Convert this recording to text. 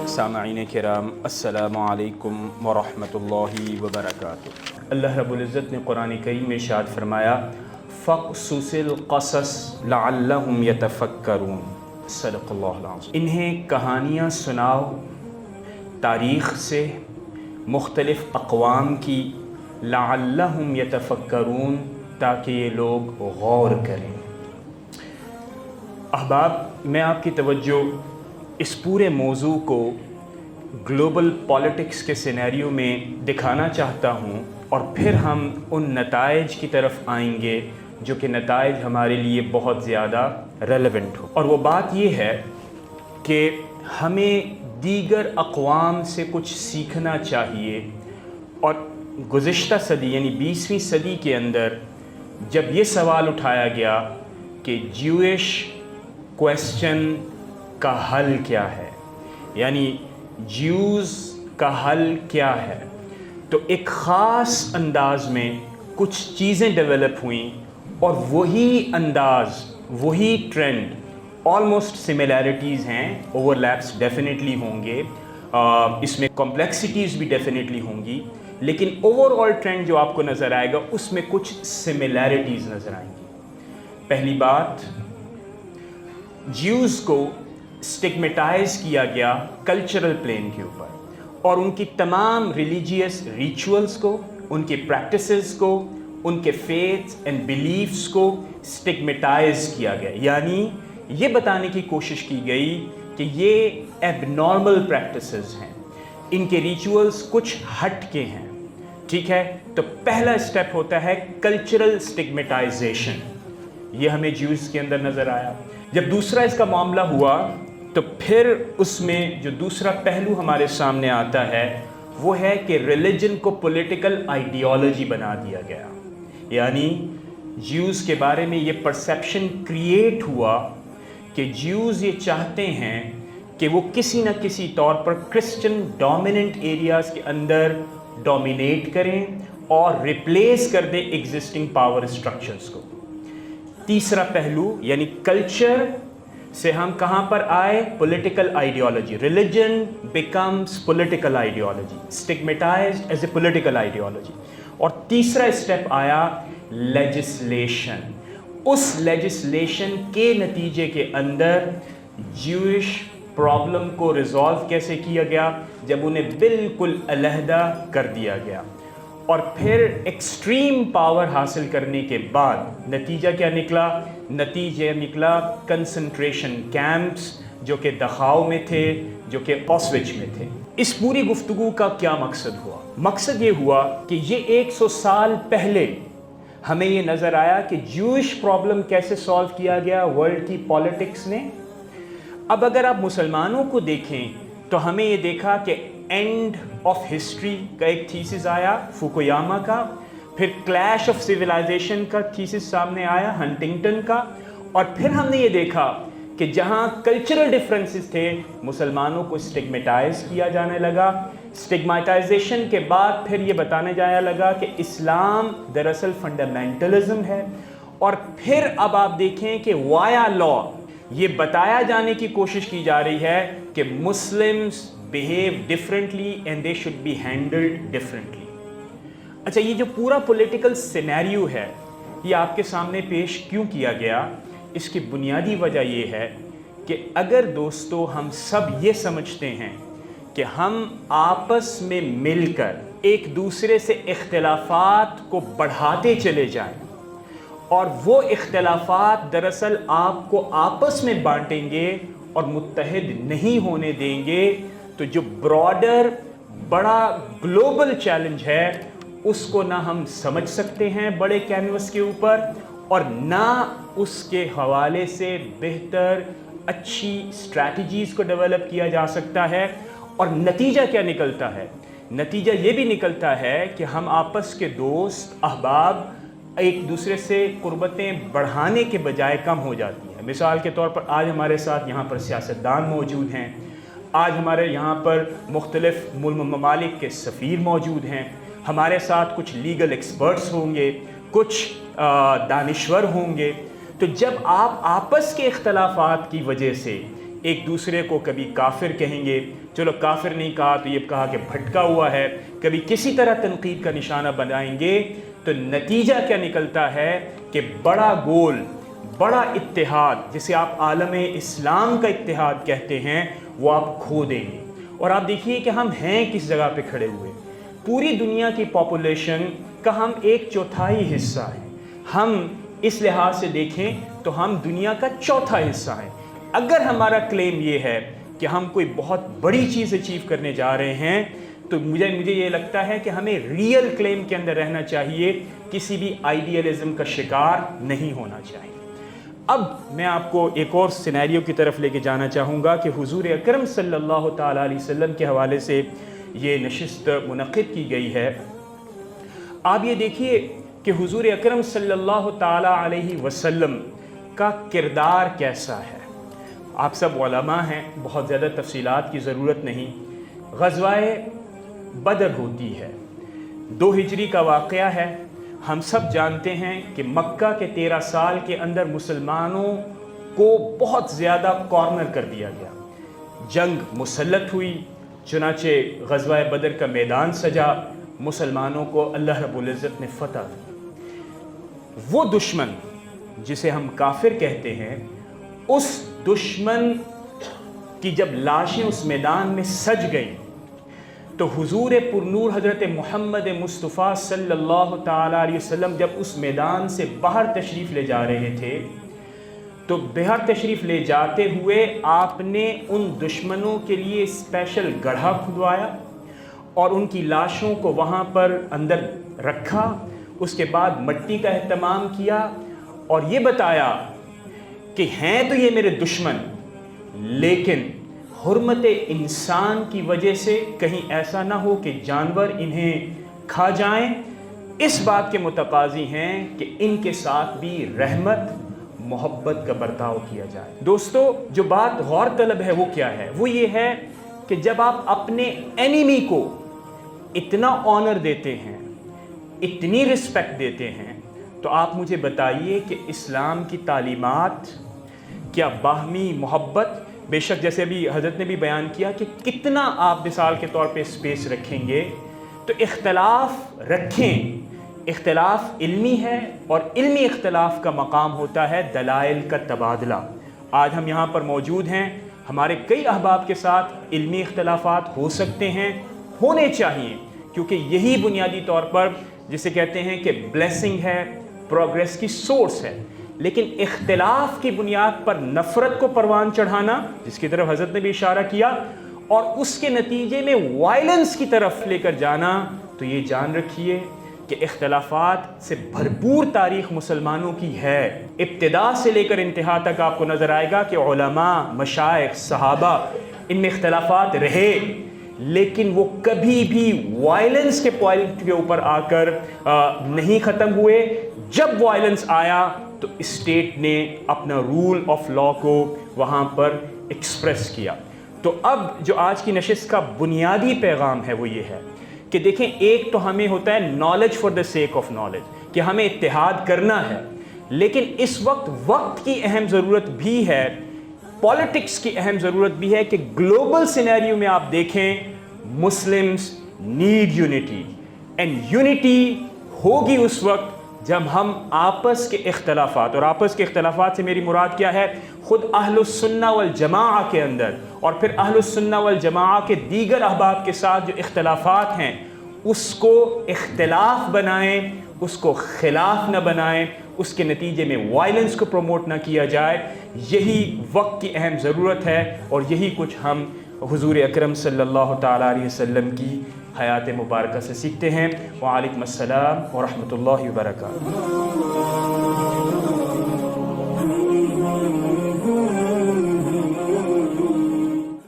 سامعین کرام، السلام علیکم ورحمۃ اللہ وبرکاتہ۔ اللہ رب العزت نے قرآن کریم میں ارشاد فرمایا فَقْصُصِ الْقَصَصَ لَعَلَّهُمْ يَتَفَكَّرُونَ، صدق اللہ العظیم۔ انہیں کہانیاں سناؤ تاریخ سے، مختلف اقوام کی، لَعَلَّهُمْ يَتَفَكَّرُونَ، تاکہ یہ لوگ غور کریں۔ احباب، میں آپ کی توجہ اس پورے موضوع کو گلوبل پالیٹکس کے سینیریو میں دکھانا چاہتا ہوں، اور پھر ہم ان نتائج کی طرف آئیں گے جو کہ نتائج ہمارے لیے بہت زیادہ ریلیونٹ ہو۔ اور وہ بات یہ ہے کہ ہمیں دیگر اقوام سے کچھ سیکھنا چاہیے۔ اور گزشتہ صدی یعنی 20ویں صدی کے اندر جب یہ سوال اٹھایا گیا کہ جیوش کویسچن کا حل کیا ہے، یعنی جیوز کا حل کیا ہے، تو ایک خاص انداز میں کچھ چیزیں ڈیولپ ہوئیں، اور وہی انداز، وہی ٹرینڈ، آلموسٹ سملیرٹیز ہیں، اوور لیپس ڈیفینیٹلی ہوں گے، اس میں کمپلیکسٹیز بھی ڈیفینیٹلی ہوں گی، لیکن اوور آل ٹرینڈ جو آپ کو نظر آئے گا اس میں کچھ سملیرٹیز نظر آئیں گی۔ پہلی بات، جیوز کو اسٹگمیٹائز کیا گیا کلچرل پلین کے اوپر، اور ان کی تمام ریلیجیس ریچولز کو، ان کی پریکٹسز کو، ان کے فیتھس اینڈ بیلیفس کو اسٹگمیٹائز کیا گیا، یعنی یہ بتانے کی کوشش کی گئی کہ یہ ایب نارمل پریکٹسز ہیں، ان کے ریچولز کچھ ہٹ کے ہیں، ٹھیک ہے۔ تو پہلا اسٹیپ ہوتا ہے کلچرل اسٹگمیٹائزیشن، یہ ہمیں جیوز کے اندر نظر آیا۔ جب دوسرا اس کا معاملہ ہوا تو پھر اس میں جو دوسرا پہلو ہمارے سامنے آتا ہے وہ ہے کہ ریلیجن کو پولیٹیکل آئیڈیالوجی بنا دیا گیا، یعنی جیوز کے بارے میں یہ پرسیپشن کریٹ ہوا کہ جیوز یہ چاہتے ہیں کہ وہ کسی نہ کسی طور پر کرسچن ڈومیننٹ ایریاز کے اندر ڈومینیٹ کریں اور ریپلیس کر دیں ایگزسٹنگ پاور اسٹرکچرز کو۔ تیسرا پہلو یعنی کلچر سے ہم کہاں پر آئے؟ Political ideology, religion becomes political ideology, stigmatized as a political ideology. اور تیسرا اسٹیپ آیا لیجسلیشن۔ اس لیجسلیشن کے نتیجے کے اندر جیوش پرابلم کو ریزالو کیسے کیا گیا؟ جب انہیں بالکل علیحدہ کر دیا گیا، اور پھر ایکسٹریم پاور حاصل کرنے کے بعد نتیجہ کیا نکلا؟ نتیجہ نکلا کنسنٹریشن کیمپس، جو کہ دخاؤ میں تھے، جو کہ آسوچ میں تھے۔ اس پوری گفتگو کا کیا مقصد ہوا؟ مقصد یہ ہوا کہ یہ 100 سال پہلے ہمیں یہ نظر آیا کہ جیوش پرابلم کیسے سالو کیا گیا ورلڈ کی پالیٹکس نے۔ اب اگر آپ مسلمانوں کو دیکھیں تو ہمیں یہ دیکھا کہ اینڈ آف ہسٹری کا ایک تھیسس آیا فوکویاما کا، پھر کلیش آف سویلائزیشن کا تھیسس سامنے آیا ہنٹنگٹن کا، اور پھر ہم نے یہ دیکھا کہ جہاں کلچرل ڈفرینسز تھے مسلمانوں کو اسٹگمیٹائز کیا جانے لگا۔ اسٹگمیٹائزیشن کے بعد پھر یہ بتانے جایا لگا کہ اسلام دراصل فنڈامنٹلزم ہے، اور پھر اب آپ دیکھیں کہ وایا لا یہ بتایا جانے کی کوشش کی جا رہی ہے کہ Muslims behave differently and they should be handled differently۔ اچھا، یہ جو پورا پولیٹیکل سینیریو ہے یہ آپ کے سامنے پیش کیوں کیا گیا؟ اس کی بنیادی وجہ یہ ہے کہ اگر دوستو ہم سب یہ سمجھتے ہیں کہ ہم آپس میں مل کر ایک دوسرے سے اختلافات کو بڑھاتے چلے جائیں، اور وہ اختلافات دراصل آپ کو آپس میں بانٹیں گے اور متحد نہیں ہونے دیں گے، تو جو براڈر بڑا گلوبل چیلنج ہے اس کو نہ ہم سمجھ سکتے ہیں بڑے کینوس کے اوپر، اور نہ اس کے حوالے سے بہتر اچھی اسٹریٹجیز کو ڈیولپ کیا جا سکتا ہے۔ اور نتیجہ کیا نکلتا ہے؟ نتیجہ یہ بھی نکلتا ہے کہ ہم آپس کے دوست احباب ایک دوسرے سے قربتیں بڑھانے کے بجائے کم ہو جاتی ہیں۔ مثال کے طور پر آج ہمارے ساتھ یہاں پر سیاستدان موجود ہیں، آج ہمارے یہاں پر مختلف ممالک کے سفیر موجود ہیں، ہمارے ساتھ کچھ لیگل ایکسپرٹس ہوں گے، کچھ دانشور ہوں گے۔ تو جب آپ آپس کے اختلافات کی وجہ سے ایک دوسرے کو کبھی کافر کہیں گے، چلو کافر نہیں کہا تو یہ کہا کہ بھٹکا ہوا ہے، کبھی کسی طرح تنقید کا نشانہ بنائیں گے، تو نتیجہ کیا نکلتا ہے کہ بڑا گول، بڑا اتحاد، جسے آپ عالم اسلام کا اتحاد کہتے ہیں، وہ آپ کھو دیں گے۔ اور آپ دیکھیے کہ ہم ہیں کس جگہ پہ کھڑے ہوئے، پوری دنیا کی پاپولیشن کا ہم 1/4 حصہ ہیں۔ ہم اس لحاظ سے دیکھیں تو ہم دنیا کا 1/4 حصہ ہیں۔ اگر ہمارا کلیم یہ ہے کہ ہم کوئی بہت بڑی چیز اچیو کرنے جا رہے ہیں، تو مجھے یہ لگتا ہے کہ ہمیں ریئل کلیم کے اندر رہنا چاہیے، کسی بھی آئیڈیالزم کا شکار نہیں ہونا چاہیے۔ اب میں آپ کو ایک اور سینیریو کی طرف لے کے جانا چاہوں گا کہ حضور اکرم صلی اللہ تعالیٰ علیہ وسلم کے حوالے سے یہ نشست منعقد کی گئی ہے۔ آپ یہ دیکھیے کہ حضور اکرم صلی اللہ تعالیٰ علیہ وسلم کا کردار کیسا ہے۔ آپ سب علماء ہیں، بہت زیادہ تفصیلات کی ضرورت نہیں۔ غزوہ بدر ہوتی ہے، 2 ہجری کا واقعہ ہے۔ ہم سب جانتے ہیں کہ مکہ کے 13 سال کے اندر مسلمانوں کو بہت زیادہ کارنر کر دیا گیا، جنگ مسلط ہوئی، چنانچہ غزوہ بدر کا میدان سجا، مسلمانوں کو اللہ رب العزت نے فتح دی۔ وہ دشمن جسے ہم کافر کہتے ہیں، اس دشمن کی جب لاشیں اس میدان میں سج گئیں، تو حضور پرنور حضرت محمد مصطفیٰ صلی اللہ تعالیٰ علیہ وسلم جب اس میدان سے باہر تشریف لے جا رہے تھے، تو باہر تشریف لے جاتے ہوئے آپ نے ان دشمنوں کے لیے اسپیشل گڑھا کھدوایا اور ان کی لاشوں کو وہاں پر اندر رکھا۔ اس کے بعد مٹی کا اہتمام کیا اور یہ بتایا کہ ہیں تو یہ میرے دشمن، لیکن حرمت انسان کی وجہ سے کہیں ایسا نہ ہو کہ جانور انہیں کھا جائیں، اس بات کے متقاضی ہیں کہ ان کے ساتھ بھی رحمت محبت کا برتاؤ کیا جائے۔ دوستو، جو بات غور طلب ہے وہ کیا ہے؟ وہ یہ ہے کہ جب آپ اپنے اینیمی کو اتنا آنر دیتے ہیں، اتنی رسپیکٹ دیتے ہیں، تو آپ مجھے بتائیے کہ اسلام کی تعلیمات کیا باہمی محبت، بے شک جیسے ابھی حضرت نے بھی بیان کیا کہ کتنا آپ مثال کے طور پہ اسپیس رکھیں گے، تو اختلاف رکھیں، اختلاف علمی ہے اور علمی اختلاف کا مقام ہوتا ہے دلائل کا تبادلہ۔ آج ہم یہاں پر موجود ہیں، ہمارے کئی احباب کے ساتھ علمی اختلافات ہو سکتے ہیں، ہونے چاہیے، کیونکہ یہی بنیادی طور پر جسے کہتے ہیں کہ بلیسنگ ہے، پروگریس کی سورس ہے۔ لیکن اختلاف کی بنیاد پر نفرت کو پروان چڑھانا، جس کی طرف حضرت نے بھی اشارہ کیا، اور اس کے نتیجے میں وائلنس کی طرف لے کر جانا، تو یہ جان رکھیے کہ اختلافات سے بھرپور تاریخ مسلمانوں کی ہے۔ ابتدا سے لے کر انتہا تک آپ کو نظر آئے گا کہ علماء، مشائخ، صحابہ، ان میں اختلافات رہے، لیکن وہ کبھی بھی وائلنس کے پوائنٹ کے اوپر آ کر نہیں ختم ہوئے۔ جب وائلنس آیا تو اسٹیٹ نے اپنا رول آف لا کو وہاں پر ایکسپریس کیا۔ تو اب جو آج کی نشست کا بنیادی پیغام ہے وہ یہ ہے کہ دیکھیں، ایک تو ہمیں ہوتا ہے knowledge for the sake of knowledge, کہ ہمیں اتحاد کرنا ہے، لیکن اس وقت کی اہم ضرورت بھی ہے، پالیٹکس کی اہم ضرورت بھی ہے کہ گلوبل سینیریو میں آپ دیکھیں، Muslims need unity, and unity ہوگی اس وقت جب ہم آپس کے اختلافات، اور آپس کے اختلافات سے میری مراد کیا ہے، خود اہل السنہ والجماعہ کے اندر اور پھر اہل السنہ والجماعہ کے دیگر احباب کے ساتھ جو اختلافات ہیں، اس کو اختلاف بنائیں، اس کو خلاف نہ بنائیں، اس کے نتیجے میں وائلنس کو پروموٹ نہ کیا جائے۔ یہی وقت کی اہم ضرورت ہے، اور یہی کچھ ہم حضور اکرم صلی اللہ تعالیٰ علیہ وسلم کی حیات مبارکہ سے سیکھتے ہیں۔ وعلیکم السلام ورحمۃ اللہ وبرکاتہ۔